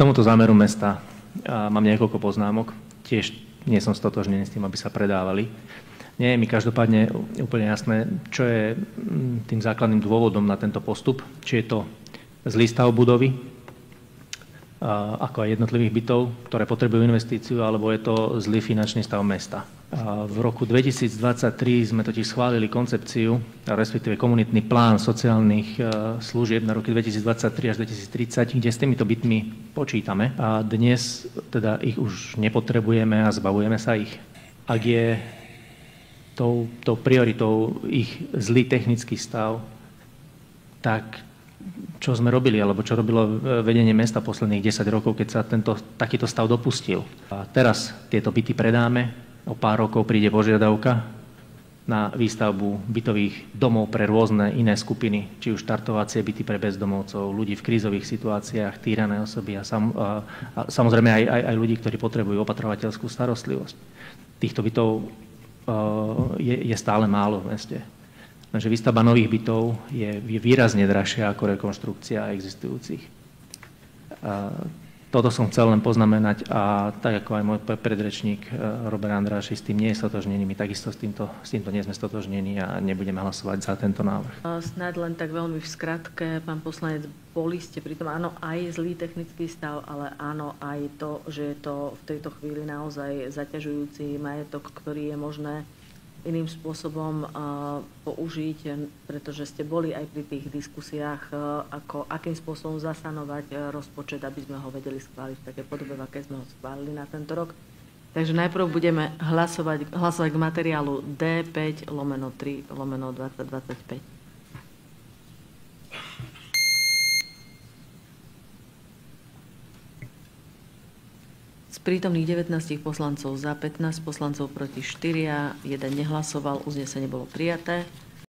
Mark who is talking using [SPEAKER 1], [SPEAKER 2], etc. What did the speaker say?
[SPEAKER 1] tomuto zámeru mesta mám niekoľko poznámok. Tiež nie som stotožnený s tým, aby sa predávali. Nie je mi každopádne úplne jasné, čo je tým základným dôvodom na tento postup. Či je to zlý stav budovy, ako aj jednotlivých bytov, ktoré potrebujú investíciu, alebo je to zlý finančný stav mesta. V roku 2023 sme totiž schválili koncepciu, respektíve komunitný plán sociálnych služieb na roky 2023 až 2030, kde s týmito bytmi počítame. A dnes teda ich už nepotrebujeme a zbavujeme sa ich. Ak je tou prioritou ich zlý technický stav, tak čo sme robili, alebo čo robilo vedenie mesta posledných 10 rokov, keď sa takýto stav dopustil. A teraz tieto byty predáme, o pár rokov príde požiadavka na výstavbu bytových domov pre rôzne iné skupiny, či už štartovacie byty pre bezdomovcov, ľudí v krízových situáciách, týrané osoby a samozrejme aj ľudí, ktorí potrebujú opatrovateľskú starostlivosť. Týchto bytov je stále málo v meste. Takže výstavba nových bytov je výrazne drahšia ako rekonštrukcia existujúcich. Toto som chcel len poznamenať a tak ako aj môj predrečník Robert Andráši s tým nie je stotožnený, my takisto s týmto nie sme stotožnení a nebudeme hlasovať za tento návrh.
[SPEAKER 2] Snáď len tak veľmi v skratke, pán poslanec, boli ste pri tom, áno, aj zlý technický stav, ale áno, aj to, že je to v tejto chvíli naozaj zaťažujúci majetok, ktorý je možné iným spôsobom použiť, pretože ste boli aj pri tých diskusiách, akým spôsobom zasanovať rozpočet, aby sme ho vedeli schváliť v takej podobe, v aké sme ho schválili na tento rok. Takže najprv budeme hlasovať k materiálu D5/3/2025. Prítomných 19 poslancov za, 15 poslancov proti 4, 1 nehlasoval, uznesenie bolo prijaté.